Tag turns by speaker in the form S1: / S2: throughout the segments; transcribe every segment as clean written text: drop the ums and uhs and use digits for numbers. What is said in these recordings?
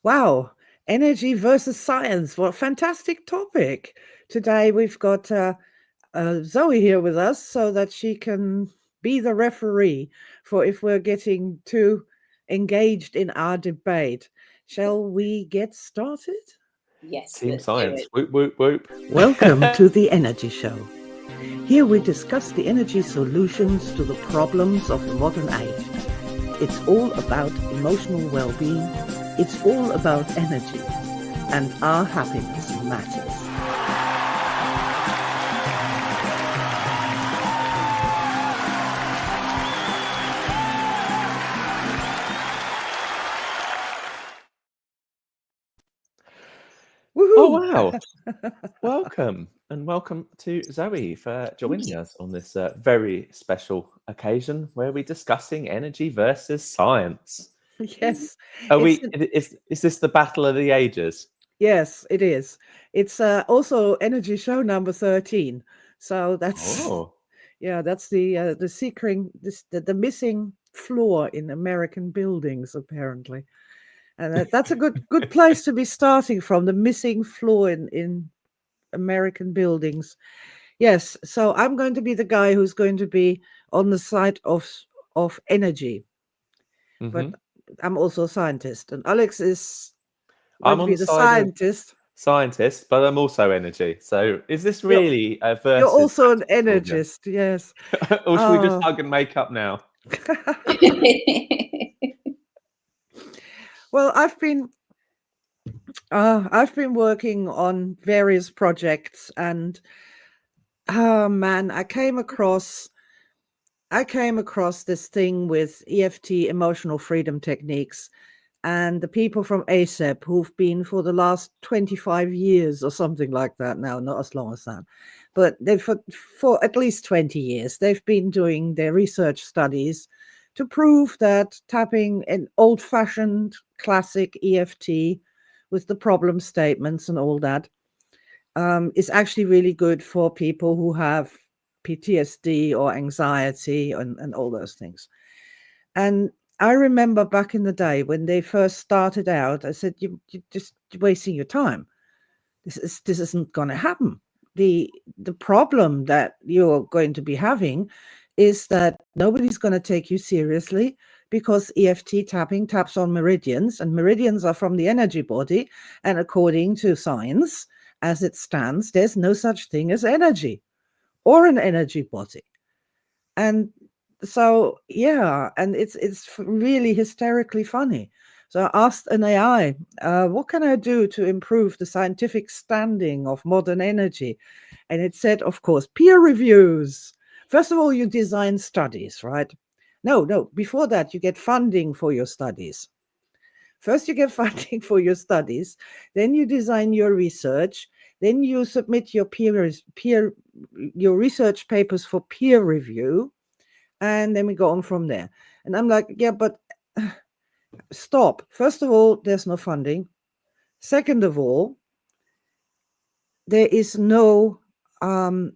S1: Wow, energy versus science. What a fantastic topic. Today we've got Zoe here with us so that she can be the referee for if we're getting too engaged in our debate. Shall we get started?
S2: Yes,
S3: Team
S2: let's do
S3: science.
S2: it.
S3: Whoop, whoop, whoop.
S1: Welcome to the Energy Show. Here we discuss the energy solutions to the problems of the modern age. It's all about emotional well-being. It's all about energy. And our happiness matters.
S3: Oh,
S1: Woohoo!
S3: wow. Welcome. And welcome to Zoe for joining
S2: you.
S3: us on this very special occasion where we're discussing energy versus science.
S1: Yes,
S3: Are
S1: it's
S3: we? Is this the battle of the ages?
S1: yes, it is. It's also Energy Show number 13. So that's
S3: Oh,
S1: yeah, that's the secret the missing floor in American buildings apparently. And that's a good place to be starting from, the missing floor in American buildings. Yes, so I'm going to be the guy who's going to be on the side of energy, but
S3: hmm.
S1: I'm also a scientist, and Alex is going
S3: I'm
S1: to
S3: on
S1: be
S3: the
S1: the
S3: side of
S1: scientist.
S3: scientists, but I'm also energy. So is this
S1: You're
S3: really a
S1: you're
S3: versus
S1: also an
S3: battle then?
S1: energist, yes.
S3: Or should we just
S1: Oh.
S3: hug and make up now?
S1: Well, I've been working on various projects, and oh man, I came across this thing with EFT, emotional freedom techniques, and the people from ASAP who've been for the last 25 years or something like that now, not as long as that, but they've for at least 20 years, they've been doing their research studies to prove that tapping an old-fashioned classic EFT with the problem statements and all that is actually really good for people who have PTSD or anxiety and all those things. And I remember back in the day when they first started out, I said, you're just wasting your time. This isn't going to happen. The problem that you're going to be having is that nobody's going to take you seriously because EFT tapping taps on meridians, and meridians are from the energy body. And according to science, as it stands, there's no such thing as energy or an energy body. And so yeah, and it's really hysterically funny. So I asked an AI, what can I do to improve the scientific standing of modern energy? And it said, of course, peer reviews. First of all, you design studies, right? No, before that, you get funding for your studies. First, you get funding for your studies, then you design your research, then you submit your research papers for peer review, and then we go on from there. And I'm like, yeah, but stop. First of all, there's no funding. Second of all, there is no um,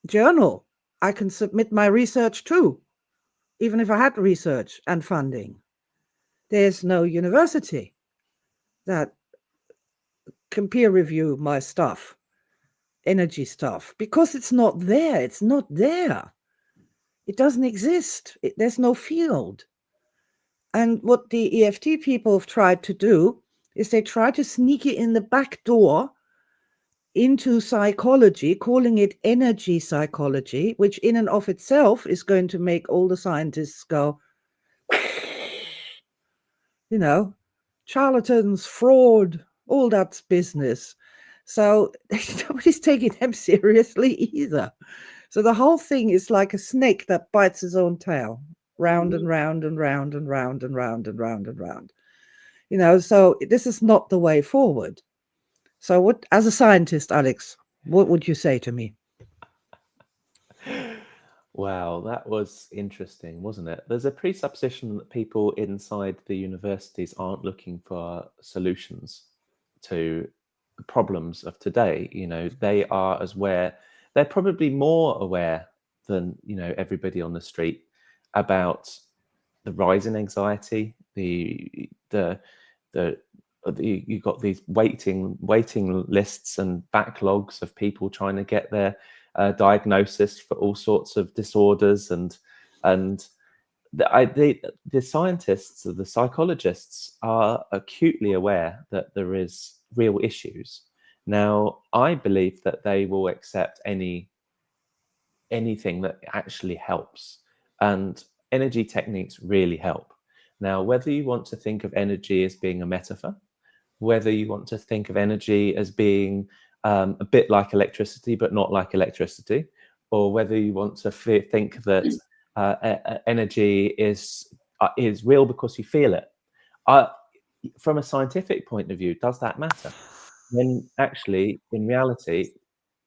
S1: journal I can submit my research to, even if I had research and funding. There's no university that can peer review my stuff, energy stuff, because it's not there. It's not there. It doesn't exist. There's no field. And what the EFT people have tried to do is they try to sneak it in the back door into psychology, calling it energy psychology, which in and of itself is going to make all the scientists go, you know, charlatans, fraud, all that business. So nobody's taking them seriously either. So the whole thing is like a snake that bites his own tail, round and round and round and round and round and round and round. So this is not the way forward. So what, as a scientist, Alex, what would you say to me?
S3: Wow, that was interesting, wasn't it? There's a presupposition that people inside the universities aren't looking for solutions to the problems of today. They are as aware, they're probably more aware than, everybody on the street about the rise in anxiety, the you've got these waiting lists and backlogs of people trying to get their diagnosis for all sorts of disorders, and the scientists or the psychologists are acutely aware that there is real issues. Now, I believe that they will accept anything that actually helps, and energy techniques really help. Now, whether you want to think of energy as being a metaphor, whether you want to think of energy as being a bit like electricity but not like electricity, or whether you want to think that energy is real because you feel it. From a scientific point of view, does that matter? When actually, in reality,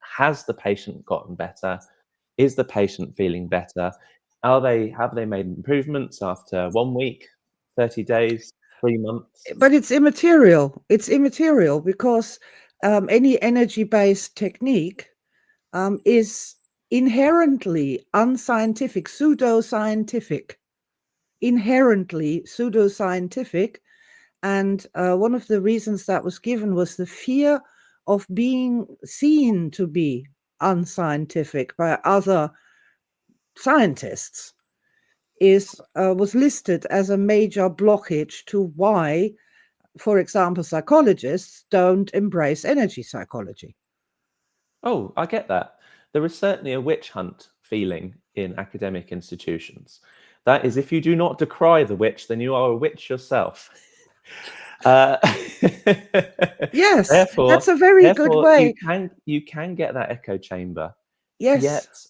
S3: has the patient gotten better? Is the patient feeling better? Have they made improvements after 1 week, 30 days, 3 months?
S1: But it's immaterial. It's immaterial because any energy-based technique is inherently unscientific, pseudoscientific, inherently pseudoscientific. And one of the reasons that was given was the fear of being seen to be unscientific by other scientists was listed as a major blockage to why, for example, psychologists don't embrace energy psychology.
S3: Oh, I get that. There is certainly a witch hunt feeling in academic institutions. That is, if you do not decry the witch, then you are a witch yourself.
S1: Yes,
S3: therefore,
S1: that's a very good way.
S3: you can get that echo chamber.
S1: Yes.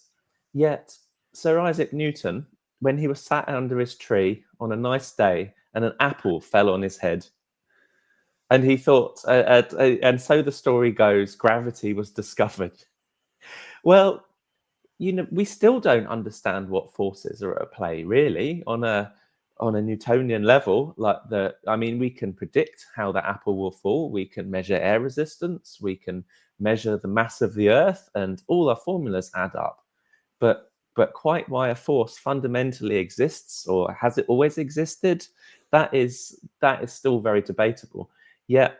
S3: Yet Sir Isaac Newton, when he was sat under his tree on a nice day and an apple fell on his head, and he thought, and so the story goes, gravity was discovered. Well, we still don't understand what forces are at play, really, on a Newtonian level. We can predict how the apple will fall. We can measure air resistance. We can measure the mass of the Earth, and all our formulas add up. But quite why a force fundamentally exists, or has it always existed, that is still very debatable. Yet,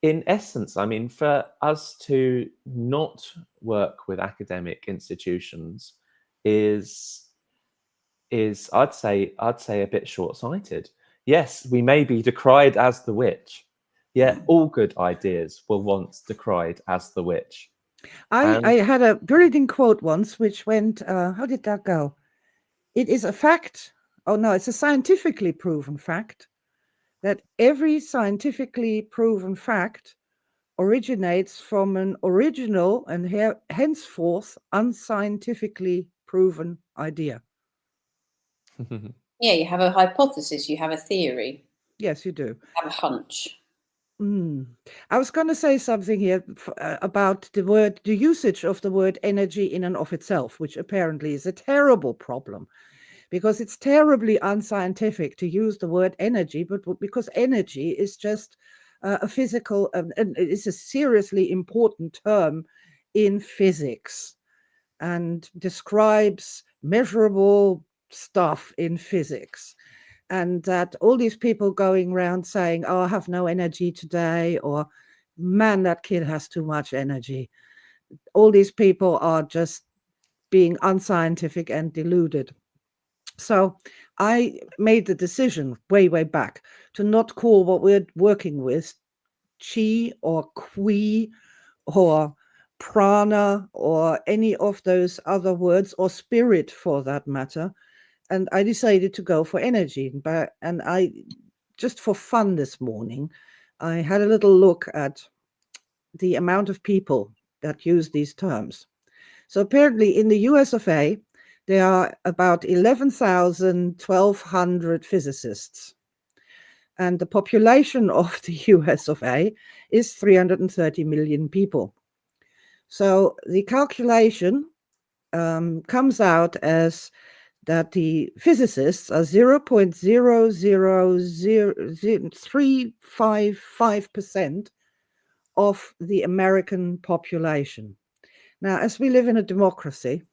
S3: in essence, for us to not work with academic institutions is I'd say a bit short-sighted. Yes, we may be decried as the witch, yet all good ideas were once decried as the witch.
S1: I had a brilliant quote once which went, how did that go? It is a fact. Oh no, it's a scientifically proven fact that every scientifically proven fact originates from an original and henceforth unscientifically proven idea.
S2: Yeah, you have a hypothesis, you have a theory.
S1: Yes, you do.
S2: You have a hunch.
S1: I was going to say something here about the usage of the word energy in and of itself, which apparently is a terrible problem, because it's terribly unscientific to use the word energy, but because energy is just a physical, and it's a seriously important term in physics and describes measurable stuff in physics. And that all these people going around saying, oh, I have no energy today, or man, that kid has too much energy. All these people are just being unscientific and deluded. So I made the decision way back to not call what we're working with chi or qui or prana or any of those other words, or spirit for that matter. And I decided to go for energy. And I, just for fun this morning, I had a little look at the amount of people that use these terms. So apparently in the US of A, there are about 1,100 physicists. And the population of the US of A is 330 million people. So the calculation comes out as that the physicists are 0.0000355% of the American population. Now, as we live in a democracy,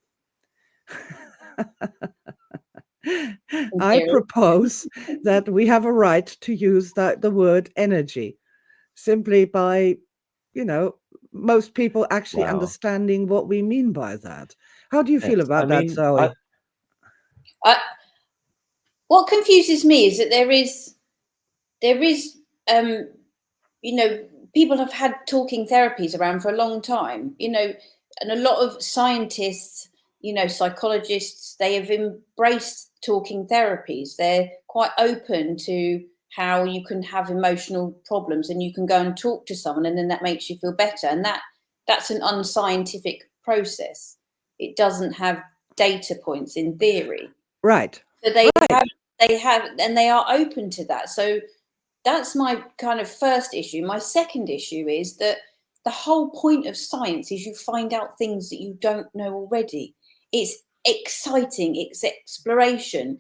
S1: I propose that we have a right to use the word energy. simply by, you know, most people actually
S3: Wow.
S1: understanding what we mean by that. How do you feel
S3: Yes, I
S1: about that,
S3: mean,
S1: Zoe?
S2: What confuses me is that there is, you know, people have had talking therapies around for a long time, you know, and a lot of scientists, you know, psychologists, they have embraced talking therapies. They're quite open to how you can have emotional problems and you can go and talk to someone and then that makes you feel better. And that's an unscientific process. It doesn't have data points in theory.
S1: Right.
S2: So they have, and they are open to that. So that's my kind of first issue. My second issue is that the whole point of science is you find out things that you don't know already. It's exciting, it's exploration.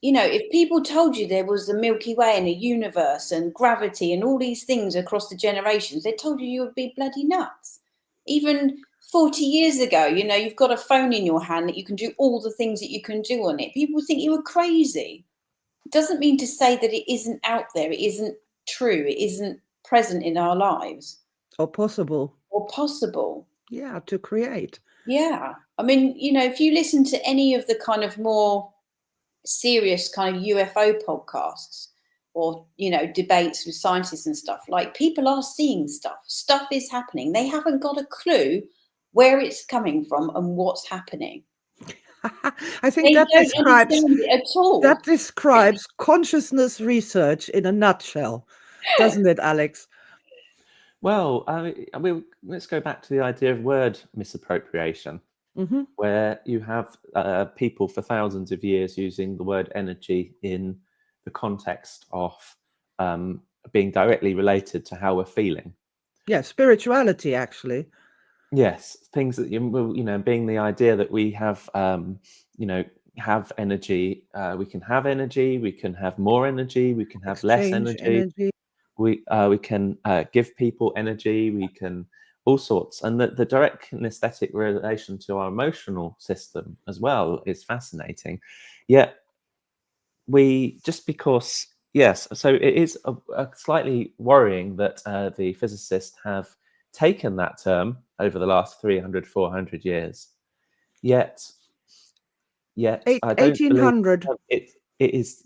S2: You know, if people told you there was the Milky Way and a universe and gravity and all these things across the generations, they told you would be bloody nuts. Even 40 years ago, you know, you've got a phone in your hand that you can do all the things that you can do on it. People would think you were crazy. It doesn't mean to say that it isn't out there, it isn't true, it isn't present in our lives
S1: Or possible.
S2: or possible.
S1: Yeah, to create.
S2: Yeah. I mean, you know, if you listen to any of the kind of more serious kind of UFO podcasts or, you know, debates with scientists and stuff, like people are seeing stuff. Stuff is happening. They haven't got a clue where it's coming from and what's happening.
S1: I think
S2: They
S1: that
S2: don't
S1: describes
S2: understand it at all.
S1: that describes consciousness research in a nutshell, doesn't it, Alex?
S3: well, I mean, let's go back to the idea of word misappropriation,
S1: Hmm.
S3: where you have people for thousands of years using the word energy in the context of being directly related to how we're feeling.
S1: Yeah, spirituality, actually.
S3: Yes, things that you know, being the idea that we have, you know, have energy. We can have energy. We can have more energy. We can have less
S1: Exchange
S3: energy.
S1: energy.
S3: We can give people energy. We can all sorts, and the direct kinesthetic relation to our emotional system as well is fascinating. Yet we just because yes, so it is a slightly worrying that the physicists have taken that term over the last 300 400 years, yet I don't believe
S1: 1800.
S3: it is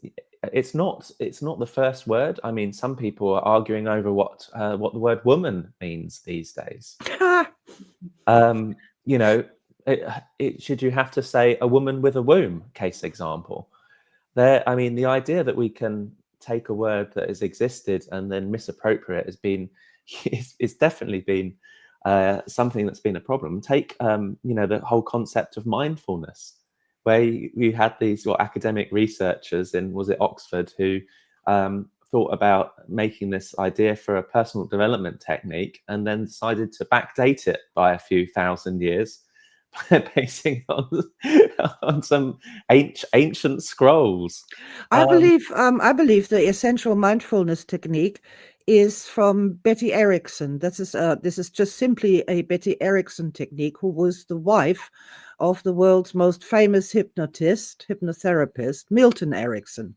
S3: it's not the first word. I mean, some people are arguing over what the word woman means these days. You know, should you have to say a woman with a womb, case example? There, I mean, the idea that we can take a word that has existed and then misappropriate has been, it's definitely been something that's been a problem. Take, you know, the whole concept of mindfulness, where you had these academic researchers in, was it Oxford, who thought about making this idea for a personal development technique and then decided to backdate it by a few thousand years, basing on some ancient scrolls.
S1: I believe the essential mindfulness technique is from Betty Erickson. This is just simply a Betty Erickson technique, who was the wife of the world's most famous hypnotherapist, Milton Erickson.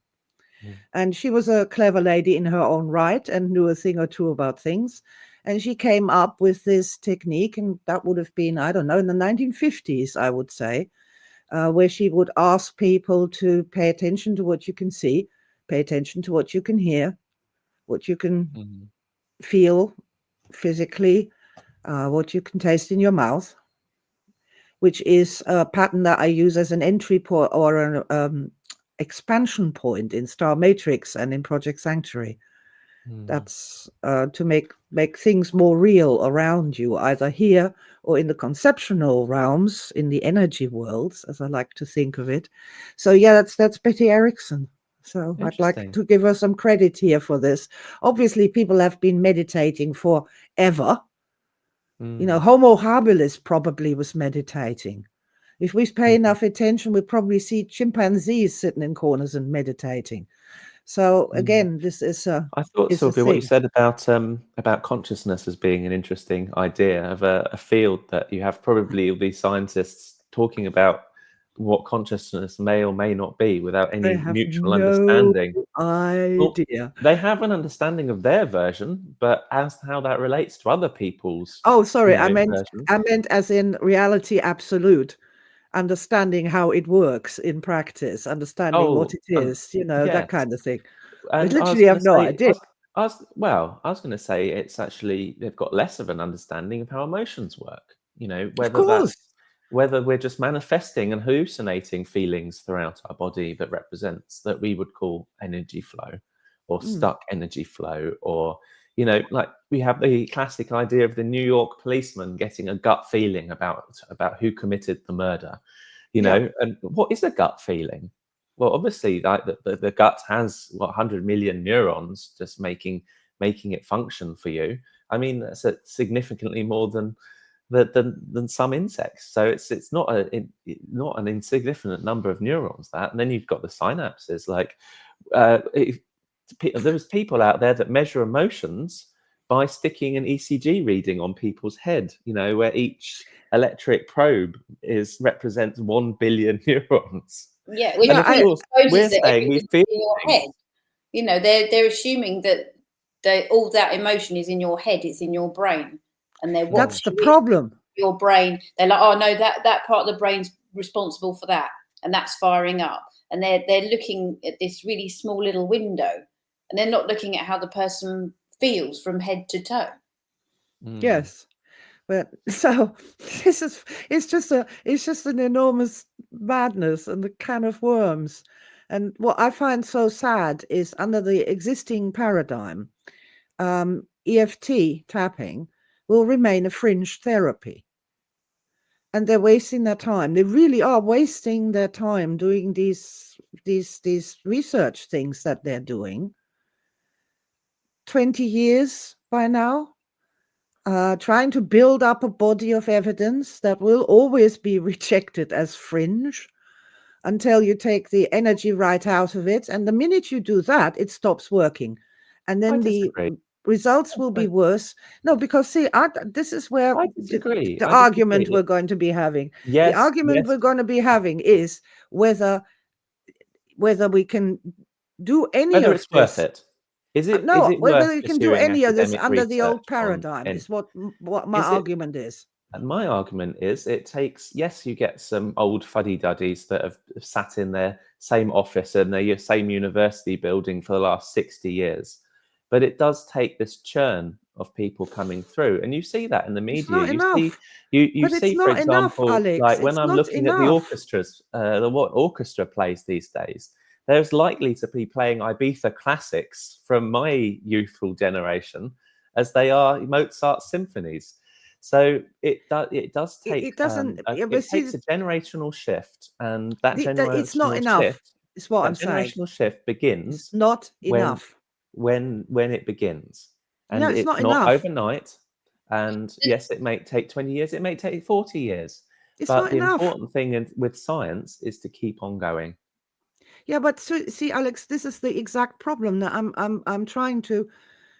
S1: And she was a clever lady in her own right and knew a thing or two about things. And she came up with this technique, and that would have been, I don't know, in the 1950s, I would say, where she would ask people to pay attention to what you can see, pay attention to what you can hear, what you can feel physically, what you can taste in your mouth, which is a pattern that I use as an entry point or an expansion point in Star Matrix and in Project Sanctuary. That's to make things more real around you, either here or in the conceptual realms, in the energy worlds, as I like to think of it. So yeah, that's Betty Erickson. So I'd like to give her some credit here for this. Obviously, people have been meditating forever. You know, Homo habilis probably was meditating. If we pay enough attention, we'll probably see chimpanzees sitting in corners and meditating. So again, this is
S3: I thought,
S1: is a
S3: Sylvia, what you
S1: thing.
S3: said about consciousness as being an interesting idea of a field that you have probably all these scientists talking about what consciousness may or may not be without
S1: They
S3: any
S1: have
S3: mutual
S1: no
S3: understanding. Well,
S1: idea.
S3: they have an understanding of their version, but as to how that relates to other people's,
S1: Oh, sorry,
S3: version.
S1: I meant as in reality absolute, understanding how it works in practice, understanding what it is, that
S3: yes.
S1: kind of thing. I
S3: And I was
S1: literally have
S3: gonna
S1: no
S3: say,
S1: idea.
S3: I was going to say it's actually they've got less of an understanding of how emotions work.
S1: Of course.
S3: Whether we're just manifesting and hallucinating feelings throughout our body that we would call energy flow, or
S1: Mm.
S3: stuck energy flow, or like we have the classic idea of the New York policeman getting a gut feeling about who committed the murder.
S1: Yeah.
S3: And what is a gut feeling? Well, obviously, like the gut has 100 million neurons just making it function for you. I mean, that's significantly more than some insects. So it's not not an insignificant number of neurons. And then you've got the synapses. Like there's people out there that measure emotions by sticking an ECG reading on people's head. Where each electric probe represents 1 billion neurons.
S2: Yeah, which
S3: And of course, we're
S2: that
S3: saying we
S2: everything's
S3: feel
S2: in your
S3: things.
S2: head. They're assuming that all that emotion is in your head, it's in your brain, and they're
S1: That's the
S2: watching
S1: problem.
S2: your brain. They're like, oh no, that part of the brain's responsible for that, and that's firing up. And they're looking at this really small little window, and they're not looking at how the person feels from head to toe.
S1: Yes. But so it's just an enormous madness and the can of worms. And what I find so sad is under the existing paradigm, EFT tapping will remain a fringe therapy. And they're wasting their time. They really are wasting their time doing these research things that they're doing. 20 years by now. Trying to build up a body of evidence that will always be rejected as fringe until you take the energy right out of it. And the minute you do that, it stops working. And
S3: I
S1: then the
S3: disagree.
S1: results will be worse. No, because see, this is where
S3: I disagree.
S1: the
S3: I
S1: argument
S3: disagree.
S1: we're going to be having.
S3: Yes,
S1: The argument
S3: yes.
S1: we're going to be having is whether we can do any
S3: Whether
S1: of
S3: it's
S1: this.
S3: worth it. Is it
S1: No, whether
S3: worth
S1: you can do
S3: pursuing
S1: any of this
S3: academic
S1: under the old
S3: research on?
S1: paradigm is what my
S3: Is it?
S1: argument is.
S3: And my argument is it takes, yes, you get some old fuddy-duddies that have sat in their same office and their same university building for the last 60 years. But it does take this churn of people coming through. And you see that in the
S1: It's
S3: media.
S1: not enough.
S3: You
S1: But it's
S3: see, for
S1: not enough,
S3: example,
S1: Alex.
S3: like when
S1: It's
S3: I'm
S1: not
S3: looking at the
S1: enough.
S3: orchestras, what orchestra plays these days, there's likely to be playing Ibiza classics from my youthful generation as they are Mozart symphonies. So it does take
S1: It doesn't.
S3: it takes a generational shift, and that
S1: It's not
S3: generational
S1: enough.
S3: shift
S1: Is what I'm saying.
S3: begins
S1: It's not
S3: when
S1: enough.
S3: it begins,
S1: No,
S3: and
S1: it's
S3: it's
S1: not
S3: not
S1: enough.
S3: overnight. And yes, it may take 20 years, it may take 40 years,
S1: It's
S3: but
S1: not
S3: the
S1: enough.
S3: important thing with science is to keep on going.
S1: Yeah, but see, Alex, this is the exact problem that I'm trying to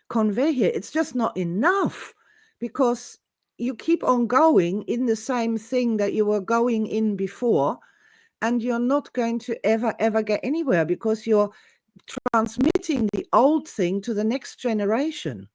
S1: convey here. It's just not enough because you keep on going in the same thing that you were going in before, and you're not going to ever get anywhere because you're transmitting the old thing to the next generation.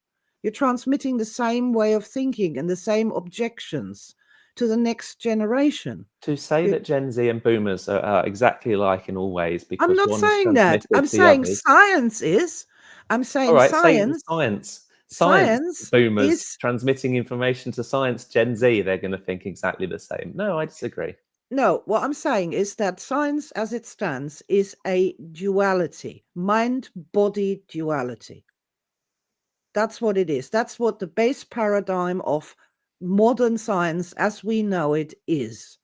S1: You're transmitting the same way of thinking and the same objections to the next generation.
S3: To say that Gen Z and Boomers are exactly alike in all ways
S1: I'm
S3: because
S1: not
S3: one's
S1: saying that.
S3: transmitted
S1: I'm
S3: to the
S1: saying
S3: others.
S1: science is. I'm
S3: All
S1: saying
S3: right, say the
S1: science.
S3: Science Boomers
S1: is
S3: transmitting information to science Gen Z, they're going to think exactly the same. No, I disagree.
S1: No, what I'm saying is that science as it stands is a duality, mind-body duality. That's what it is. That's what the base paradigm of modern science as we know it is.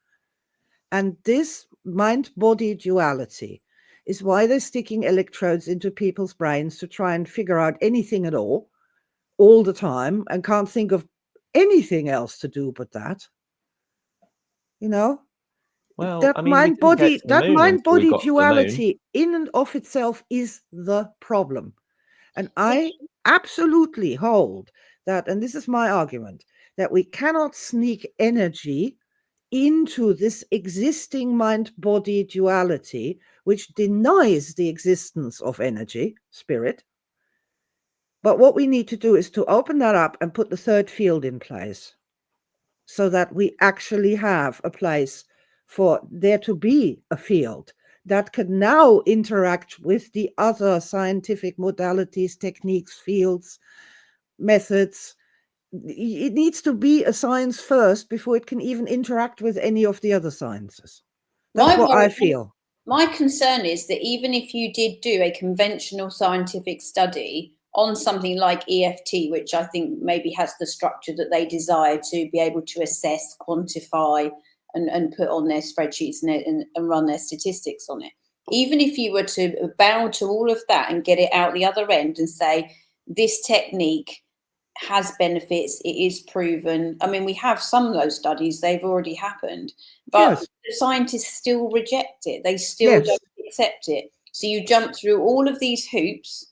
S1: And this mind-body duality is why they're sticking electrodes into people's brains to try and figure out anything at all the time, and can't think of anything else to do but that.
S3: Well,
S1: That
S3: I mean, we didn't get to the moon until we got to the moon.
S1: duality in and of itself is the problem. And I absolutely hold that, and this is my argument, that we cannot sneak energy into this existing mind-body duality, which denies the existence of energy, spirit. But what we need to do is to open that up and put the third field in place, so that we actually have a place for there to be a field that can now interact with the other scientific modalities, techniques, fields, methods. It needs to be a science first before it can even interact with any of the other sciences. That's what I feel.
S2: My concern is that even if you did do a conventional scientific study on something like EFT, which I think maybe has the structure that they desire to be able to assess, quantify, and put on their spreadsheets and run their statistics on it, even if you were to bow to all of that and get it out the other end and say, this technique has benefits, it is proven. I mean, we have some of those studies, they've already happened, but
S1: Yes.
S2: the scientists still reject it. They still
S1: Yes.
S2: don't accept it. So you jump through all of these hoops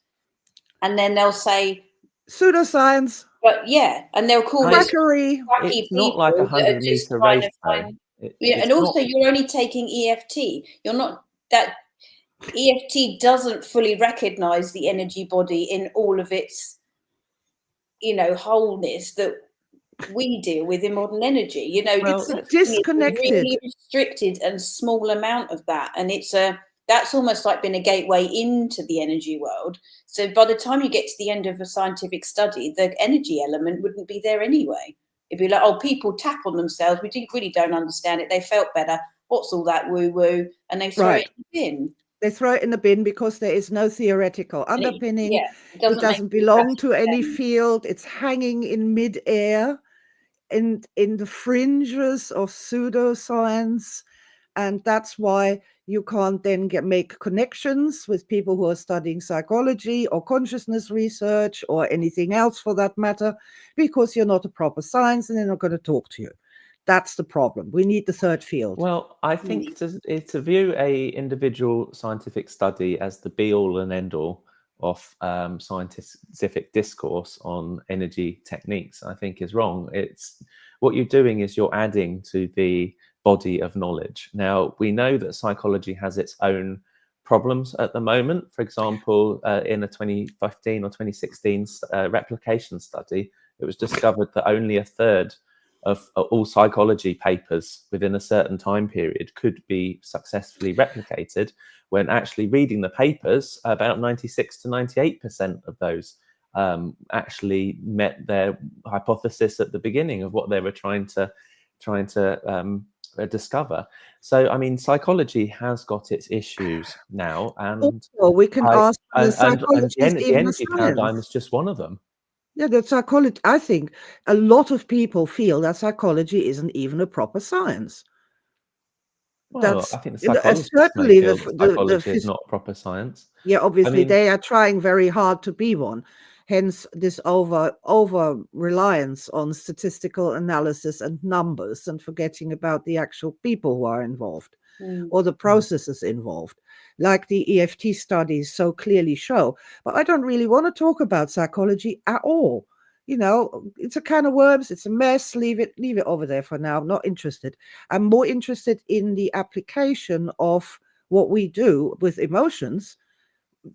S2: and then they'll say,
S1: Pseudoscience.
S2: but yeah, and they'll call us
S1: Quackery.
S2: wacky
S3: It's not like
S2: people that are
S3: 100
S2: just
S3: meter
S2: trying
S3: race,
S2: to
S3: though.
S2: find, yeah, and
S3: It's
S2: also
S3: not.
S2: you're only taking EFT. You're not, that EFT doesn't fully recognize the energy body in all of its, you know, wholeness that we deal with in modern energy. You know,
S3: Well,
S2: it's
S1: disconnected.
S2: a really restricted and small amount of that, and it's a, that's almost like been a gateway into the energy world. So by the time you get to the end of a scientific study, the energy element wouldn't be there anyway. It'd be like, oh, people tap on themselves, we really don't understand it, they felt better, what's all that woo woo, and they throw it in the bin.
S1: They throw it in the bin because there is no theoretical underpinning.
S2: It
S1: It doesn't belong to any field. It's hanging in midair, in the fringes of pseudoscience. And that's why you can't then make connections with people who are studying psychology or consciousness research or anything else for that matter, because you're not a proper science and they're not going to talk to you. That's the problem. We need the third field.
S3: Well, I think to view a individual scientific study as the be-all and end-all of scientific discourse on energy techniques, I think is wrong. It's what you're doing is you're adding to the body of knowledge. Now, we know that psychology has its own problems at the moment. For example, in a 2015 or 2016 replication study, it was discovered that only a third of all psychology papers within a certain time period could be successfully replicated, when actually reading the papers, about 96 to 98% of those actually met their hypothesis at the beginning of what they were trying to discover. So, I mean, psychology has got its issues now, and
S1: also, we can ask the psychology is
S3: the
S1: even a
S3: energy paradigm
S1: science.
S3: is just one of them.
S1: Yeah, the psychology, I think a lot of people feel that psychology isn't even a proper science.
S3: Well,
S1: That's
S3: I think the psychologists may
S1: certainly
S3: feel that psychology is not proper science.
S1: yeah,
S3: I
S1: obviously
S3: mean,
S1: they are trying very hard to be one. Hence this over reliance on statistical analysis and numbers, and forgetting about the actual people who are involved or the processes involved, like the EFT studies so clearly show. But I don't really want to talk about psychology at all. You know, it's a can of worms, it's a mess. Leave it over there for now. I'm not interested. I'm more interested in the application of what we do with emotions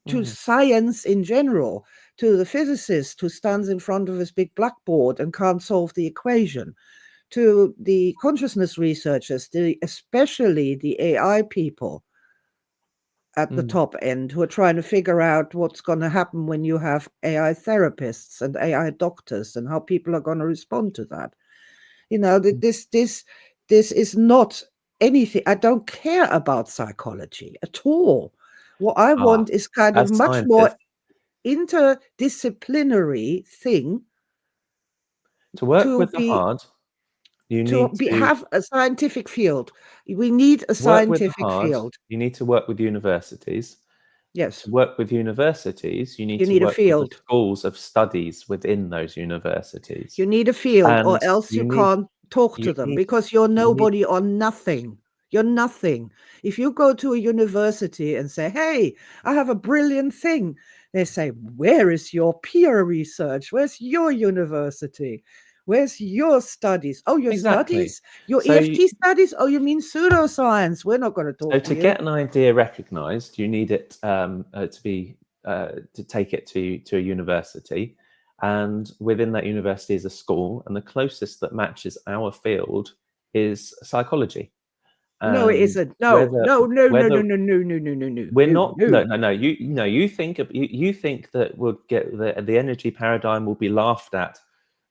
S1: to science in general, to the physicist who stands in front of his big blackboard and can't solve the equation, to the consciousness researchers, especially the AI people at the top end who are trying to figure out what's going to happen when you have AI therapists and AI doctors and how people are going to respond to that. You know, this is not anything. I don't care about psychology at all. What I want is kind of
S3: as
S1: much more
S3: scientists,
S1: interdisciplinary thing
S3: to work
S1: to
S3: with the
S1: be
S3: hard, you need to
S1: have a scientific field. We need a
S3: work with the
S1: scientific
S3: hard.
S1: field.
S3: You need to work with universities.
S1: Yes,
S3: To work with universities, you need
S1: you
S3: to
S1: need a
S3: work with the
S1: field.
S3: schools of studies within those universities.
S1: You need a field, or
S3: And
S1: else you
S3: need
S1: can't talk
S3: you
S1: to them
S3: need
S1: because you're
S3: you need
S1: nobody or nothing. You're nothing. If you go to a university and say, hey, I have a brilliant thing, they say, where is your peer research? Where's your university? Where's your studies? Oh, your
S3: Exactly.
S1: studies? Your
S3: So
S1: EFT studies? Oh, you mean pseudoscience? We're not going to talk
S3: So
S1: to
S3: to
S1: you.
S3: get an idea recognised, you need it to take it to a university, and within that university is a school, and the closest that matches our field is psychology.
S1: No, it
S3: And
S1: isn't. No,
S3: whether
S1: no, no, no,
S3: whether
S1: no, no, no, no, no, no,
S3: we're
S1: no,
S3: not
S1: no.
S3: no you think you think that we'll get the energy paradigm will be laughed at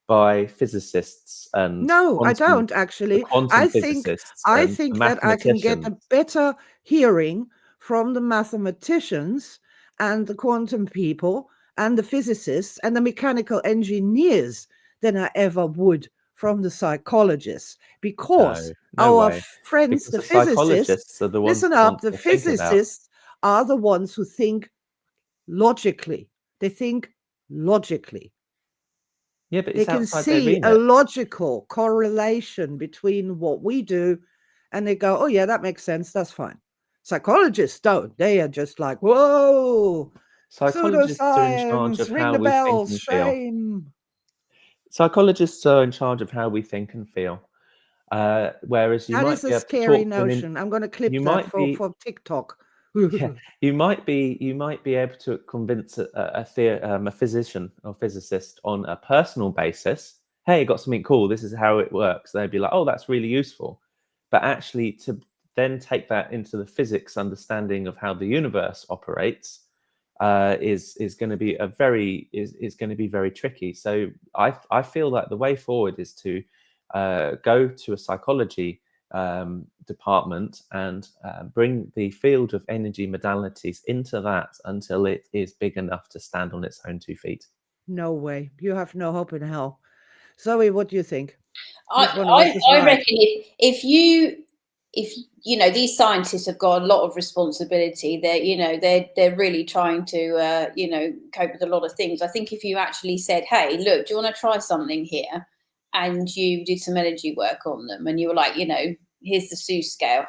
S3: by physicists and
S1: No, I don't actually.
S3: quantum physicists
S1: I
S3: and
S1: think that I can get
S3: mathematicians.
S1: a better hearing from the mathematicians and the quantum people and the physicists and the mechanical engineers than I ever would from the psychologists, because
S3: No
S1: our
S3: way.
S1: friends,
S3: Because
S1: the
S3: the
S1: physicists,
S3: psychologists are the ones
S1: listen
S3: that
S1: up,
S3: want
S1: the
S3: to think about.
S1: physicists are the ones who think logically. They think logically.
S3: Yeah, but
S1: They
S3: it's
S1: can
S3: outside their
S1: see a
S3: remit.
S1: logical correlation between what we do, and they go, oh yeah, that makes sense, that's fine. Psychologists don't. They are just like, whoa,
S3: Psychologists are in charge
S1: pseudoscience,
S3: of
S1: ring
S3: how
S1: the
S3: we think
S1: bells,
S3: and feel.
S1: shame.
S3: Psychologists are in charge of how we think and feel. Whereas you
S1: That
S3: might
S1: is
S3: be
S1: a
S3: able to
S1: scary
S3: talk to an
S1: notion. I'm going to clip
S3: you
S1: that
S3: might be
S1: for TikTok.
S3: yeah, you might be able to convince a physician or physicist on a personal basis. Hey, got something cool. This is how it works. They'd be like, oh, that's really useful. But actually, to then take that into the physics understanding of how the universe operates is going to be is going to be very tricky. So I feel that the way forward is to go to a psychology department and bring the field of energy modalities into that until it is big enough to stand on its own 2 feet.
S1: No way. You have no hope in hell. Zoe, what do you think?
S2: I,
S1: Which one of us is
S2: I
S1: right?
S2: reckon if you know, these scientists have got a lot of responsibility. They're really trying to cope with a lot of things. I think if you actually said, hey, look, do you want to try something here, and you did some energy work on them, and you were like, here's the Seuss scale,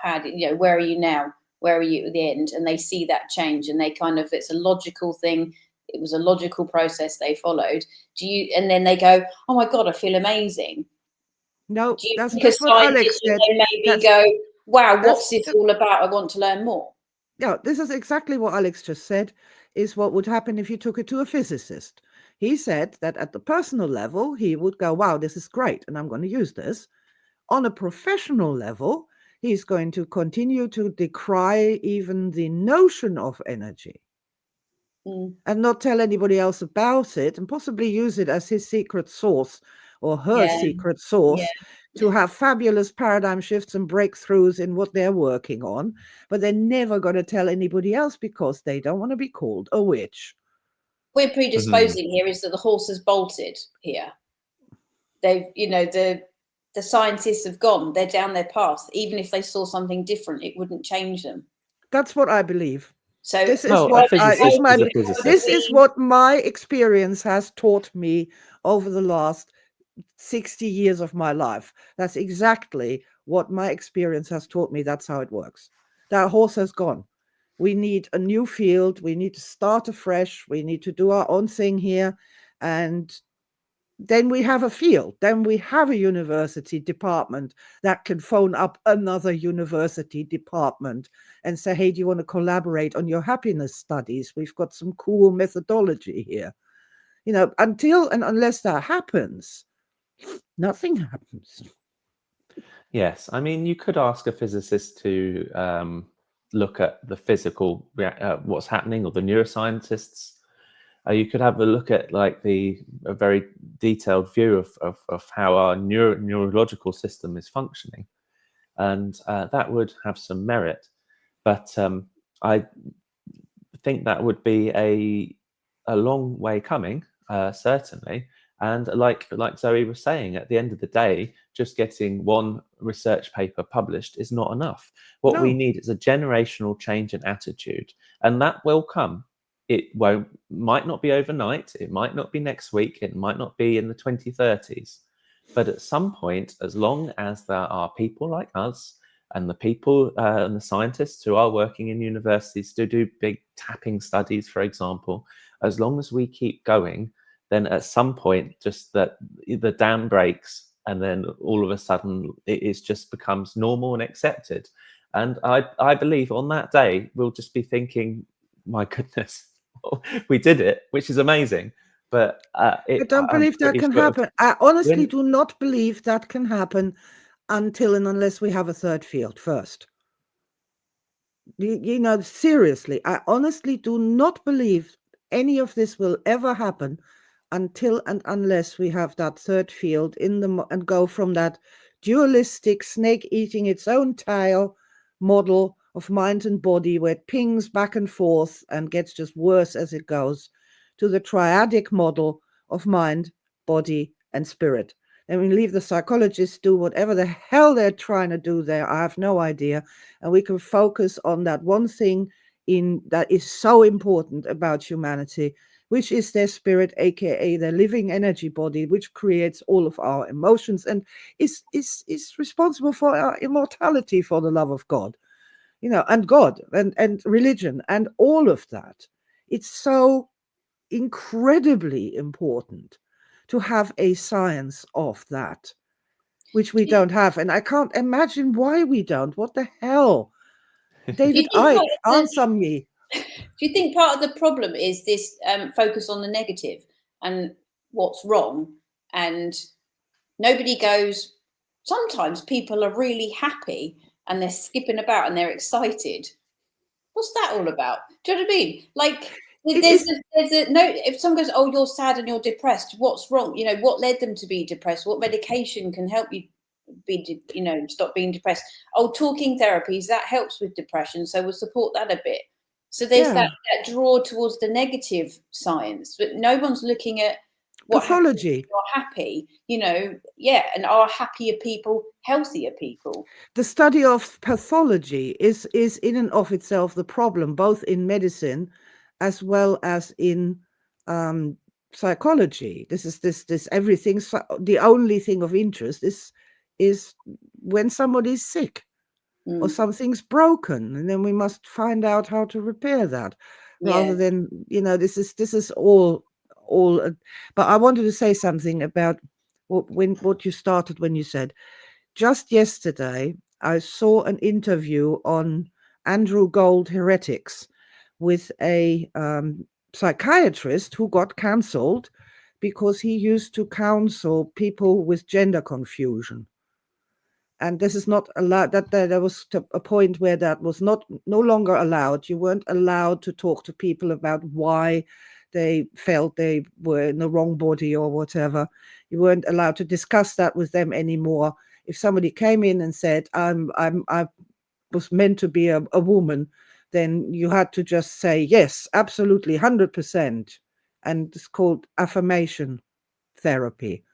S2: where are you now, where are you at the end, and they see that change, and they kind of, it's a logical thing, it was a logical process they followed. And then they go, oh my god, I feel amazing.
S1: No,
S2: Do you
S1: that's
S2: think a
S1: what Alex
S2: scientist would
S1: said.
S2: then maybe
S1: That's
S2: go, wow,
S1: that's
S2: what's this all about? I want to learn more.
S1: Yeah, this is exactly what Alex just said, is what would happen if you took it to a physicist. He said that at the personal level, he would go, wow, this is great, and I'm going to use this. On a professional level, he's going to continue to decry even the notion of energy and not tell anybody else about it, and possibly use it as his secret sauce or her
S2: Yeah,
S1: secret
S2: yeah.
S1: sauce to have fabulous paradigm shifts and breakthroughs in what they're working on. But they're never going to tell anybody else because they don't want to be called a witch.
S2: We're predisposing here is that the horse has bolted here. They've, the scientists have gone, they're down their path. Even if they saw something different, it wouldn't change them.
S1: That's what I believe.
S2: So
S1: This is
S3: Well, a
S1: what
S3: physicist is a physicist.
S1: this is what my experience has taught me over the last 60 years of my life. That's exactly what my experience has taught me. That's how it works. That horse has gone. We need a new field. We need to start afresh. We need to do our own thing here. And then we have a field. Then we have a university department that can phone up another university department and say, hey, do you want to collaborate on your happiness studies? We've got some cool methodology here. Until and unless that happens, nothing happens.
S3: Yes, I mean, you could ask a physicist to look at the physical, what's happening, or the neuroscientists. You could have a look at like a very detailed view of how our neurological system is functioning, and that would have some merit. But I think that would be a long way coming, certainly. And like Zoe was saying, at the end of the day, just getting one research paper published is not enough. What we
S1: No.
S3: need is a generational change in attitude, and that will come. It might not be overnight. It might not be next week. It might not be in the 2030s. But at some point, as long as there are people like us and the people and the scientists who are working in universities to do big tapping studies, for example, as long as we keep going, then at some point just that the dam breaks, and then all of a sudden it just becomes normal and accepted. And I believe on that day we'll just be thinking, my goodness, we did it, which is amazing. But
S1: I don't
S3: I'm
S1: believe that
S3: pretty
S1: can
S3: sure
S1: happen. I honestly
S3: when
S1: do not believe that can happen until and unless we have a third field first. You know, seriously, I honestly do not believe any of this will ever happen until and unless we have that third field in the and go from that dualistic snake eating its own tail model of mind and body, where it pings back and forth and gets just worse as it goes, to the triadic model of mind, body, and spirit. And we leave the psychologists do whatever the hell they're trying to do there. I have no idea. And we can focus on that one thing in that is so important about humanity, which is their spirit, aka their living energy body, which creates all of our emotions and is responsible for our immortality, for the love of God, you know, and God and religion and all of that. It's so incredibly important to have a science of that, which we don't have. And I can't imagine why we don't. What the hell? David, answer me.
S2: Do you think part of the problem is this focus on the negative and what's wrong? And nobody goes, sometimes people are really happy and they're skipping about and they're excited. What's that all about? Do you know what I mean? Like, there's a no, if someone goes, oh, you're sad and you're depressed, what's wrong? You know, what led them to be depressed? What medication can help you be, you know, stop being depressed? Oh, talking therapies, that helps with depression. So we'll support that a bit. So there's that draw towards the negative science, but no one's looking at what
S1: pathology.
S2: You're happy, you know, and are happier people healthier people?
S1: The study of pathology is in and of itself the problem, both in medicine as well as in psychology. This everything. The only thing of interest is when somebody's sick or something's broken, and then we must find out how to repair that, rather than, you know, this is all. But I wanted to say something about what you started when you said, just yesterday I saw an interview on Andrew Gold heretics with a psychiatrist who got cancelled because he used to counsel people with gender confusion. And this is not allowed. That there was a point where that was no longer allowed. You weren't allowed to talk to people about why they felt they were in the wrong body or whatever. You weren't allowed to discuss that with them anymore. If somebody came in and said, I was meant to be a woman, then you had to just say, yes, absolutely, 100%. And it's called affirmation therapy,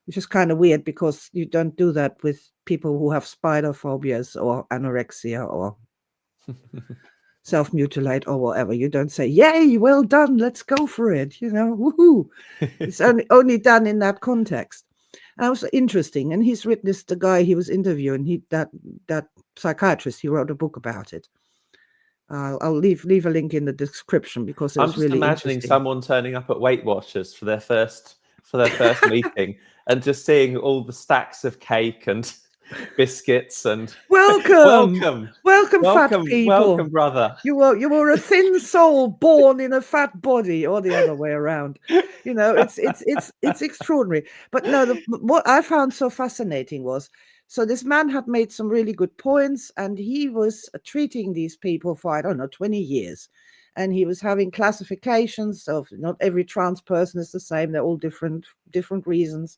S1: which is kind of weird because you don't do that with people who have spider phobias or anorexia or self-mutilate or whatever. You don't say, yay, well done, let's go for it, you know, woohoo. It's only done in that context. And it was interesting. And he's witnessed the guy he was interviewing, that psychiatrist, he wrote a book about it. I'll leave a link in the description because it's really
S3: imagining
S1: interesting.
S3: someone turning up at Weight Watchers for their first meeting and just seeing all the stacks of cake and biscuits and
S1: welcome fat people,
S3: welcome brother.
S1: You were a thin soul born in a fat body, or the other way around. You know, it's extraordinary. But no, what I found so fascinating was, so this man had made some really good points, and he was treating these people for, I don't know, 20 years. And he was having classifications of not every trans person is the same. They're all different reasons.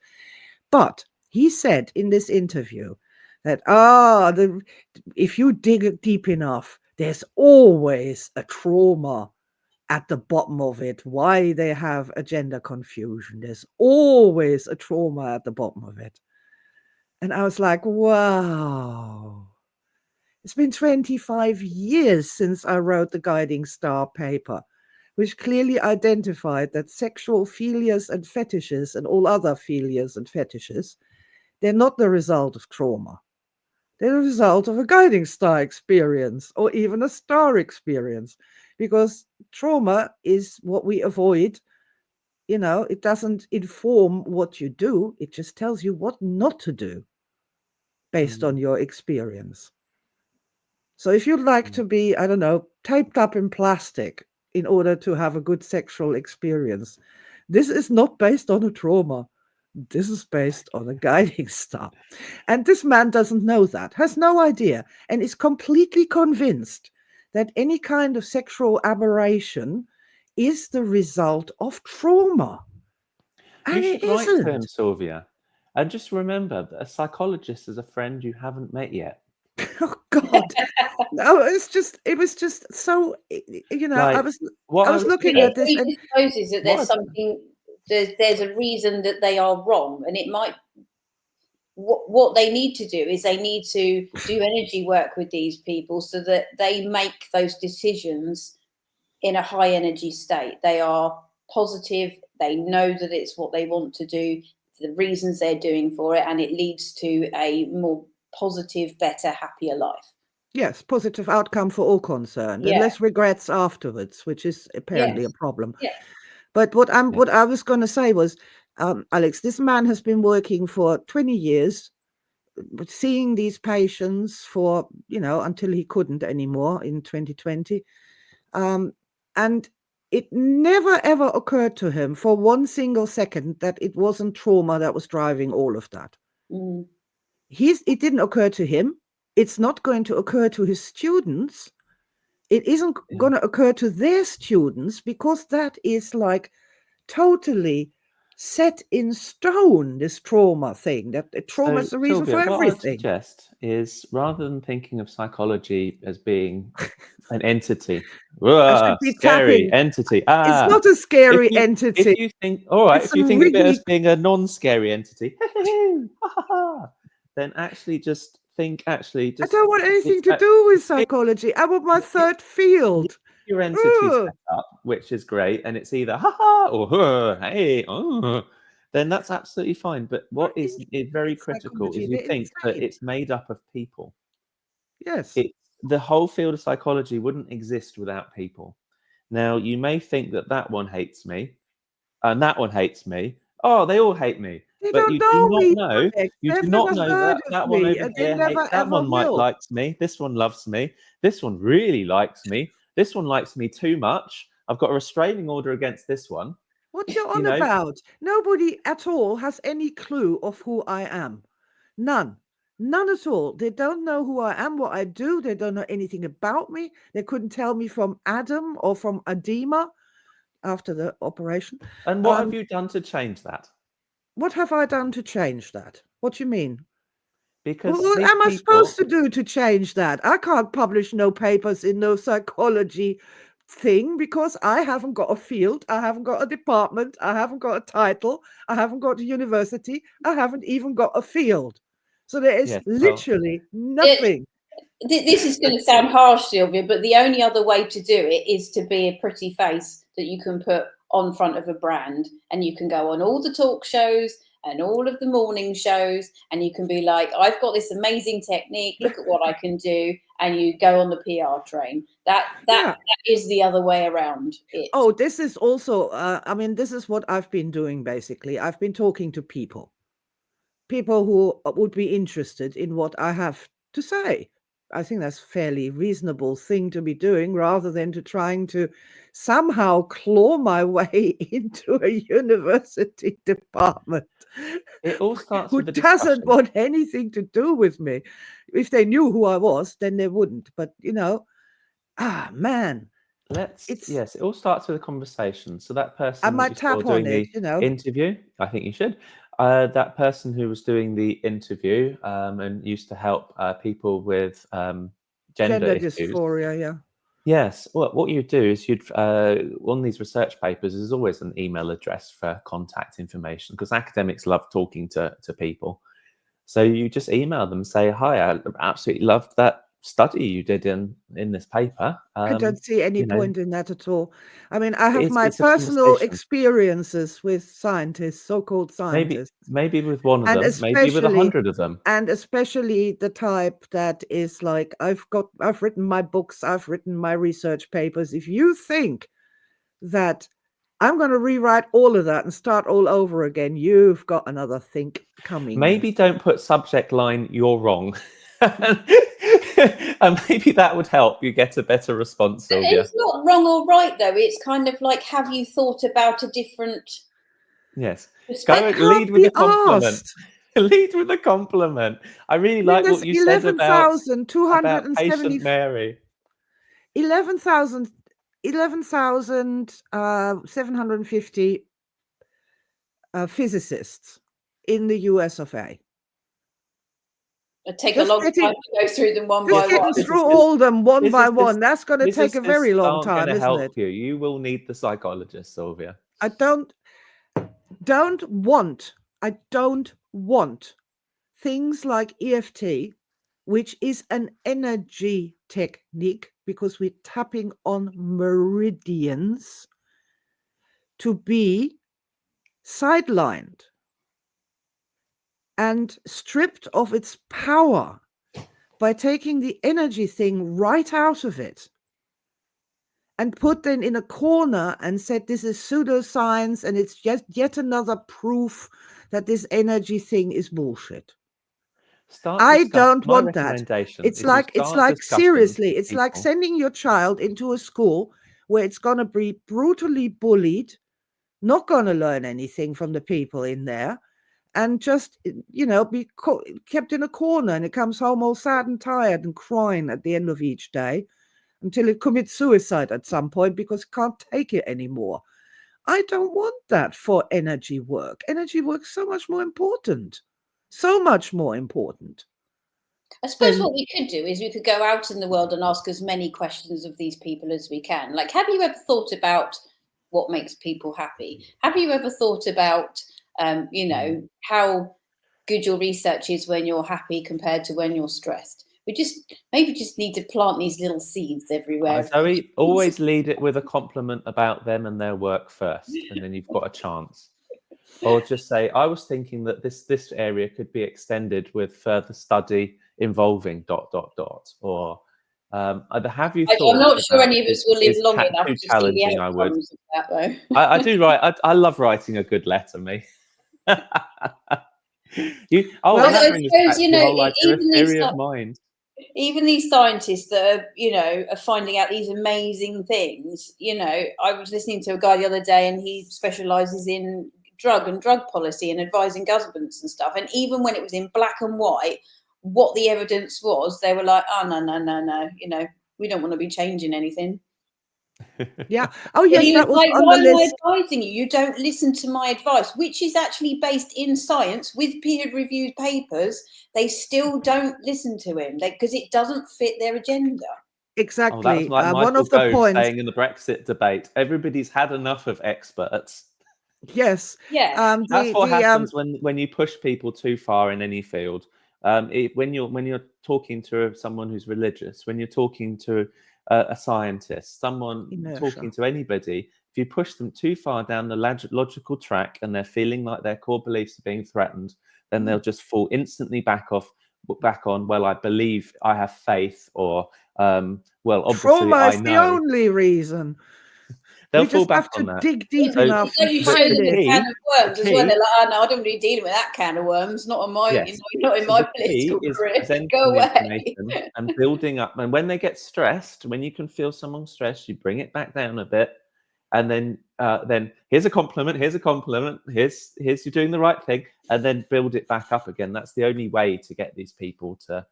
S1: But he said in this interview that, if you dig deep enough, there's always a trauma at the bottom of it, why they have a gender confusion. There's always a trauma at the bottom of it. And I was like, wow. It's been 25 years since I wrote the Guiding Star paper, which clearly identified that sexual philias and fetishes and all other philias and fetishes, they're not the result of trauma. They're the result of a guiding star experience or even a star experience, because trauma is what we avoid it doesn't inform what you do. It just tells you what not to do based on your experience. So if you'd like to be, I don't know, taped up in plastic in order to have a good sexual experience, this is not based on a trauma. This is based on a guiding star. And this man doesn't know that, has no idea, and is completely convinced that any kind of sexual aberration is the result of trauma.
S3: You
S1: And it
S3: should write to him,
S1: isn't.
S3: Sylvia. And just remember that a psychologist is a friend you haven't met yet.
S1: Oh God. No, it was just so, I was looking at this and
S2: presupposes that there's something, there's a reason that they are wrong, and it might, what they need to do is they need to do energy work with these people so that they make those decisions in a high energy state. They are positive, they know that it's what they want to do, the reasons they're doing for it, and it leads to a more positive, better, happier life.
S1: yes, positive outcome for all concerned, and less regrets afterwards, which is apparently a problem. But what I was going to say was, Alex, this man has been working for 20 years, seeing these patients for, until he couldn't anymore in 2020. And it never, ever occurred to him for one single second that it wasn't trauma that was driving all of that. It didn't occur to him. It's not going to occur to his students. It isn't going to occur to their students, because that is like totally set in stone, this trauma thing, that trauma is the reason
S3: Sylvia,
S1: for
S3: what I would
S1: everything.
S3: suggest is, rather than thinking of psychology as being an entity, scary entity.
S1: It's not a scary entity.
S3: If you think, all right, if you think of it as being a non-scary entity, then actually just think, I
S1: don't want anything to do with psychology. I want my third field.
S3: Your entity set up, which is great, and it's either or hey, then that's absolutely fine. But what is very critical is you think that it's made up of people.
S1: Yes.
S3: The whole field of psychology wouldn't exist without people. Now, you may think that one hates me, and that one hates me. Oh, they all hate me. But you do not know. You do not know that one over here hates. That one likes me. This one loves me. This one really likes me. This one likes me too much. I've got a restraining order against this one.
S1: What you're on about? Nobody at all has any clue of who I am. None at all. They don't know who I am, what I do. They don't know anything about me. They couldn't tell me from Adam or from edema after the operation.
S3: And what have you done to change that?
S1: What have I done to change that? What do you mean?
S3: Because
S1: what am I supposed to do to change that? I can't publish no papers in no psychology thing, because I haven't got a field, I haven't got a department, I haven't got a title, I haven't got a university, I haven't even got a field. So there is literally nothing.
S2: This is going to sound harsh, Sylvia, but the only other way to do it is to be a pretty face that you can put on front of a brand, and you can go on all the talk shows and all of the morning shows, and you can be like, I've got this amazing technique, look at what I can do, and you go on the PR train. That is the other way around it.
S1: Oh, this is also, this is what I've been doing, basically. I've been talking to people who would be interested in what I have to say. I think that's a fairly reasonable thing to be doing, rather than to trying to somehow claw my way into a university department.
S3: It all starts
S1: who
S3: with a discussion.
S1: Doesn't want anything to do with me. If they knew who I was, then they wouldn't. But man.
S3: It all starts with a conversation. So that person
S1: I might tap on it,
S3: interview, I think you should. That person who was doing the interview and used to help people with gender issues.
S1: Dysphoria, yeah.
S3: Yes. Well, what you do is on these research papers, there's always an email address for contact information, because academics love talking to people. So you just email them, say, hi, I absolutely loved that study you did in this paper.
S1: I don't see any point in that at all. I mean, I have my personal experiences with scientists, so-called scientists.
S3: Maybe with one of them, maybe with 100 of them.
S1: And especially the type that is like, I've written my books, I've written my research papers. If you think that I'm going to rewrite all of that and start all over again. You've got another think coming.
S3: Maybe don't put subject line, you're wrong. And maybe that would help you get a better response, Sylvia.
S2: It's not wrong or right, though. It's kind of like, have you thought about a different
S3: Yes.
S2: perspective?
S3: Lead with a compliment.
S1: Asked.
S3: Lead with a compliment. I really like what you said about patient
S1: 11,270
S3: Mary.
S1: 11,750 physicists in the US of A.
S2: It'd take
S1: Just
S2: a long
S1: getting-
S2: time to go through them one by
S1: Just getting
S2: one.
S1: through all them one by
S3: physicists-
S1: one. That's going to take a very
S3: Physicists
S1: long
S3: aren't
S1: time,
S3: gonna
S1: isn't
S3: help
S1: it?
S3: you. You will need the psychologist, Sylvia.
S1: I don't want things like EFT, which is an energy technique because we're tapping on meridians, to be sidelined and stripped of its power by taking the energy thing right out of it and put them in a corner and said this is pseudoscience and it's just yet another proof that this energy thing is bullshit. I don't want that. It's like seriously, it's like sending your child into a school where it's going to be brutally bullied, not going to learn anything from the people in there, and just, be kept in a corner, and it comes home all sad and tired and crying at the end of each day until it commits suicide at some point because it can't take it anymore. I don't want that for energy work. Energy work is so much more important. So much more important.
S2: I suppose what we could do is we could go out in the world and ask as many questions of these people as we can. Like, have you ever thought about what makes people happy? Have you ever thought about, how good your research is when you're happy compared to when you're stressed? We maybe just need to plant these little seeds everywhere.
S3: Zoe, always lead it with a compliment about them and their work first, and then you've got a chance. Or just say, I was thinking that this area could be extended with further study involving ... Or have you thought?
S2: I'm not sure any of us will live long enough to see the
S3: I would.
S2: outcomes of that, though.
S3: I do write. I love writing a good letter, me.
S2: Even these scientists that are finding out these amazing things. I was listening to a guy the other day, and he specializes in drug policy and advising governments and stuff. And even when it was in black and white, what the evidence was, they were like, "Oh no, we don't want to be changing anything."
S1: Yeah. Oh yes, that was on
S2: why
S1: the list.
S2: am I advising you? You don't listen to my advice, which is actually based in science with peer-reviewed papers. They still don't listen to him because it doesn't fit their agenda.
S1: Exactly.
S3: That was like
S1: one of the points
S3: saying in the Brexit debate, everybody's had enough of experts.
S1: Yes.
S2: Yeah.
S3: That's what happens when you push people too far in any field. When you're talking to someone who's religious, when you're talking to a scientist, someone talking to anybody, if you push them too far down the logical track and they're feeling like their core beliefs are being threatened, then they'll just fall instantly back on, well, I believe, I have faith, or well, obviously
S1: trauma
S3: I
S1: is
S3: know.
S1: the only reason.
S3: They'll fall back on that.
S1: Dig deep enough.
S2: You show them a can of worms as well. They're like, "Oh no, I don't really deal with that can of worms. Not on my, not in my political career. Go away."
S3: And building up. And when they get stressed, when you can feel someone stressed, you bring it back down a bit, and then here's a compliment. Here's you're doing the right thing, and then build it back up again. That's the only way to get these people to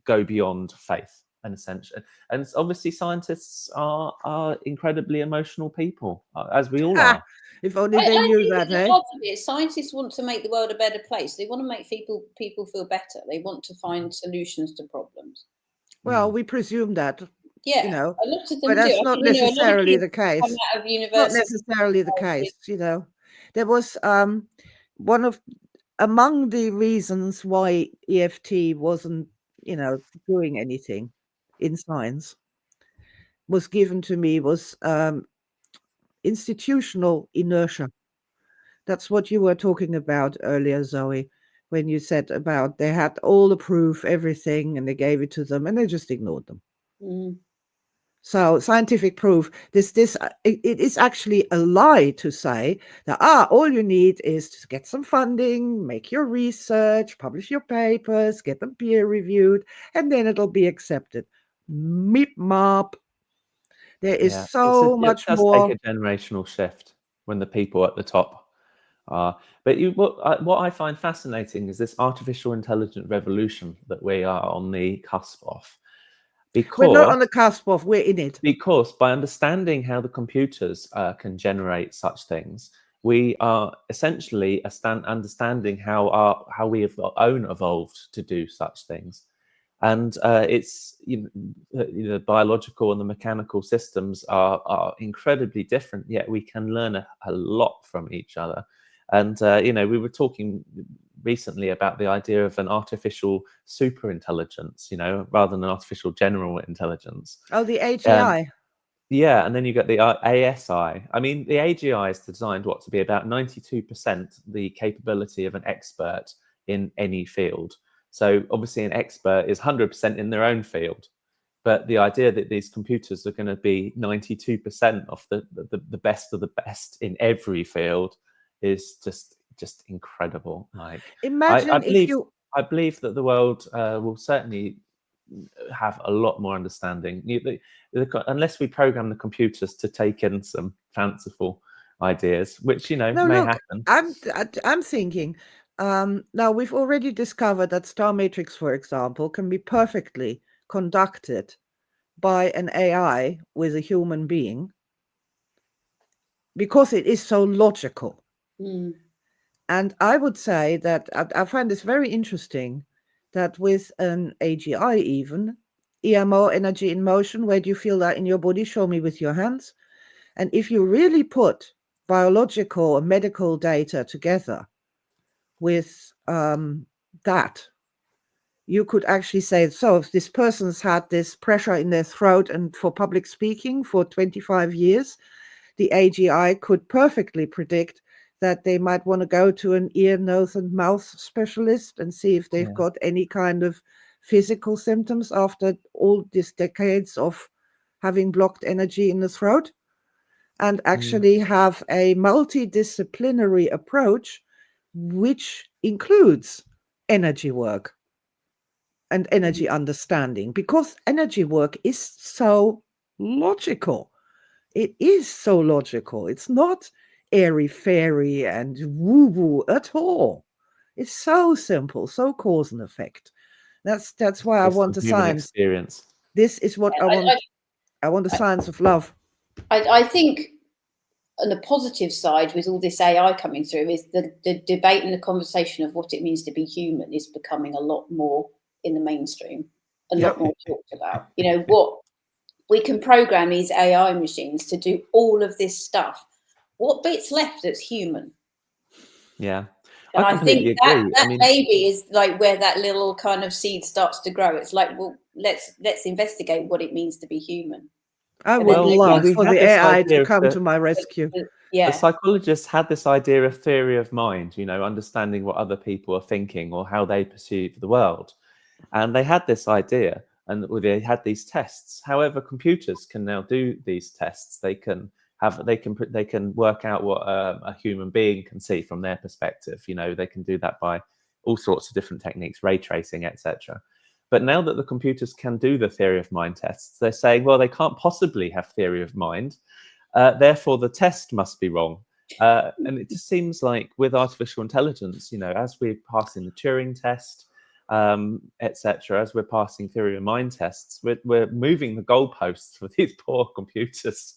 S3: go beyond faith. And essentially, and obviously, scientists are incredibly emotional people, as we all are.
S1: If only they knew that, eh?
S2: Scientists want to make the world a better place. They want to make people feel better. They want to find solutions to problems.
S1: Well, we presume that.
S2: Yeah,
S1: a lot
S2: of them
S1: but that's not necessarily the case.
S2: Not
S1: necessarily the case. There was among the reasons why EFT wasn't, doing anything in science was given to me was institutional inertia. That's what you were talking about earlier, Zoe, when you said about they had all the proof, everything, and they gave it to them and they just ignored them. So scientific proof, it is actually a lie to say that all you need is to get some funding, make your research, publish your papers, get them peer reviewed, and then it'll be accepted. Meep mop. There is so
S3: it
S1: much
S3: does
S1: more.
S3: take a generational shift when the people at the top are. But what I find fascinating is this artificial intelligence revolution that we are on the cusp of.
S1: We're not
S3: Because
S1: on the cusp of, we're in it.
S3: Because by understanding how the computers can generate such things, we are essentially understanding how we have evolved to do such things. And it's the biological and the mechanical systems are incredibly different, yet we can learn a lot from each other. And we were talking recently about the idea of an artificial super intelligence, rather than an artificial general intelligence.
S1: Oh, the AGI.
S3: Yeah, and then you get the ASI. I mean, the AGI is designed to be about 92% the capability of an expert in any field. So obviously an expert is 100% in their own field. But the idea that these computers are going to be 92% of the best of the best in every field is just incredible. Like,
S1: Imagine if you
S3: I believe that the world will certainly have a lot more understanding. Unless we program the computers to take in some fanciful ideas, which
S1: No,
S3: may
S1: look,
S3: happen.
S1: I'm thinking. Now we've already discovered that Star Matrix, for example, can be perfectly conducted by an AI with a human being because it is so logical.
S2: Mm.
S1: And I would say that I find this very interesting that with an AGI, even EMO, energy in motion, where do you feel that in your body? Show me with your hands. And if you really put biological and medical data together with that, you could actually say, so if this person's had this pressure in their throat and for public speaking for 25 years, the AGI could perfectly predict that they might want to go to an ear, nose, and mouth specialist and see if they've got any kind of physical symptoms after all these decades of having blocked energy in the throat, and actually have a multidisciplinary approach, which includes energy work and energy understanding, because energy work is so logical. It is so logical. It's not airy-fairy and woo-woo at all. It's so simple, so cause and effect. That's why I
S3: Based
S1: want
S3: on
S1: the
S3: human
S1: science.
S3: experience.
S1: This is what I want. I want the science of love.
S2: I think on the positive side, with all this AI coming through, is the debate and the conversation of what it means to be human is becoming a lot more in the mainstream, a lot more talked about. What we can program these AI machines to do all of this stuff. What bit's left that's human?
S3: Yeah.
S2: And I think
S3: completely
S2: that
S3: agree. I mean,
S2: maybe is like where that little kind of seed starts to grow. It's like, well, let's investigate what it means to be human.
S1: I would love
S3: we
S1: for
S3: had
S1: the
S3: this
S1: AI
S3: idea
S1: to
S3: of
S1: come to my rescue.
S3: the
S2: Yeah.
S3: psychologists had this idea of theory of mind, understanding what other people are thinking or how they perceive the world. And they had this idea, and they had these tests. However, computers can now do these tests. They can work out what a human being can see from their perspective. They can do that by all sorts of different techniques, ray tracing, etc. But now that the computers can do the theory of mind tests, they're saying, well, they can't possibly have theory of mind. Therefore, the test must be wrong. And it just seems like with artificial intelligence, as we're passing the Turing test, etc., as we're passing theory of mind tests, we're moving the goalposts for these poor computers.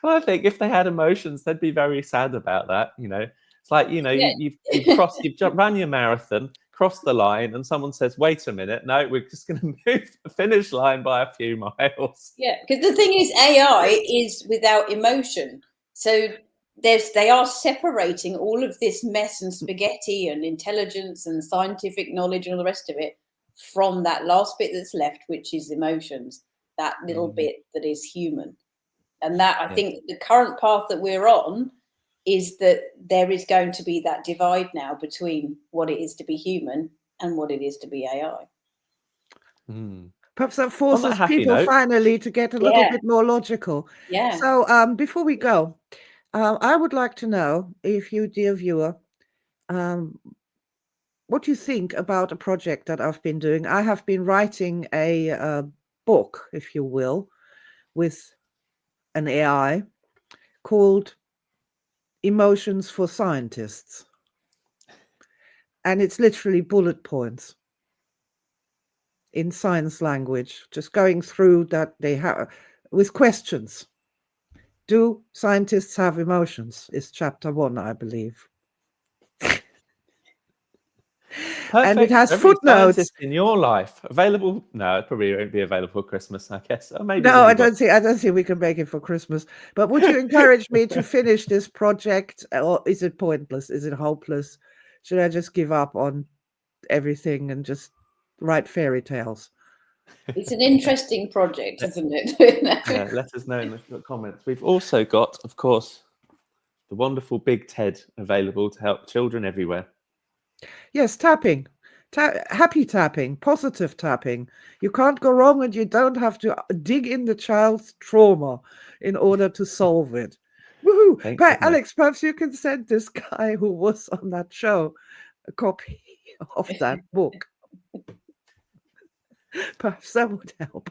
S3: I think if they had emotions, they'd be very sad about that. It's like you've run your marathon, crossed the line, and someone says, "Wait a minute, no, we're just going to move the finish line by a few miles."
S2: Yeah, because the thing is, AI is without emotion, so they are separating all of this mess and spaghetti and intelligence and scientific knowledge and all the rest of it from that last bit that's left, which is emotions, that little bit that is human. And that, I think the current path that we're on is that there is going to be that divide now between what it is to be human and what it is to be AI.
S1: Perhaps that
S3: On that
S1: forces
S3: happy
S1: people
S3: note,
S1: finally to get a little
S2: Yeah.
S1: bit more logical.
S2: Yeah.
S1: So before we go, I would like to know if you, dear viewer, what you think about a project that I've been doing. I have been writing a book, if you will, with an AI called Emotions for Scientists. And it's literally bullet points in science language, just going through that they have with questions. Do scientists have emotions? Is chapter 1, I believe. And it
S3: perfect
S1: has
S3: for every
S1: footnotes.
S3: scientist in your life. Available? No, it probably won't be available for Christmas, I guess. Or maybe
S1: No,
S3: when
S1: I
S3: you've got...
S1: don't think we can make it for Christmas. But would you encourage me to finish this project, or is it pointless? Is it hopeless? Should I just give up on everything and just write fairy tales?
S2: It's an interesting project, isn't it?
S3: Yeah, let us know in the comments. We've also got, of course, the wonderful Big TED available to help children everywhere.
S1: Yes, tapping. Happy tapping, positive tapping. You can't go wrong, and you don't have to dig in the child's trauma in order to solve it. Woohoo!
S3: Thank
S1: But
S3: goodness.
S1: Alex, perhaps you can send this guy who was on that show a copy of that book. Perhaps that would help.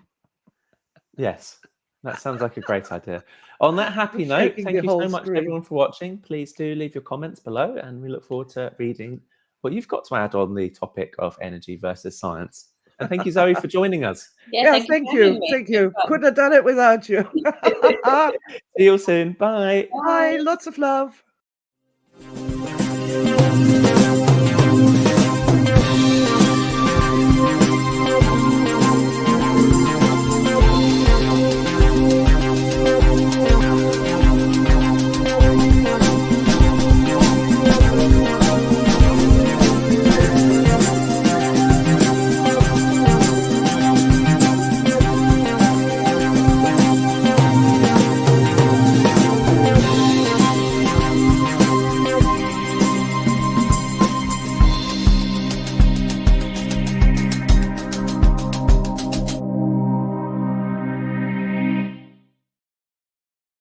S3: Yes, that sounds like a great idea. On that happy
S1: I'm
S3: note,
S1: shaking
S3: thank
S1: the
S3: you so
S1: whole
S3: much
S1: screen.
S3: everyone for watching. Please do leave your comments below, and we look forward to reading what you've got to add on the topic of energy versus science. And thank you, Zoe, for joining us.
S2: Yeah,
S1: Yes,
S2: thank you for having me.
S1: Thank
S2: It's been
S1: you.
S2: fun.
S1: Couldn't have done it without you.
S3: See you soon. Bye.
S1: Bye. Lots of love.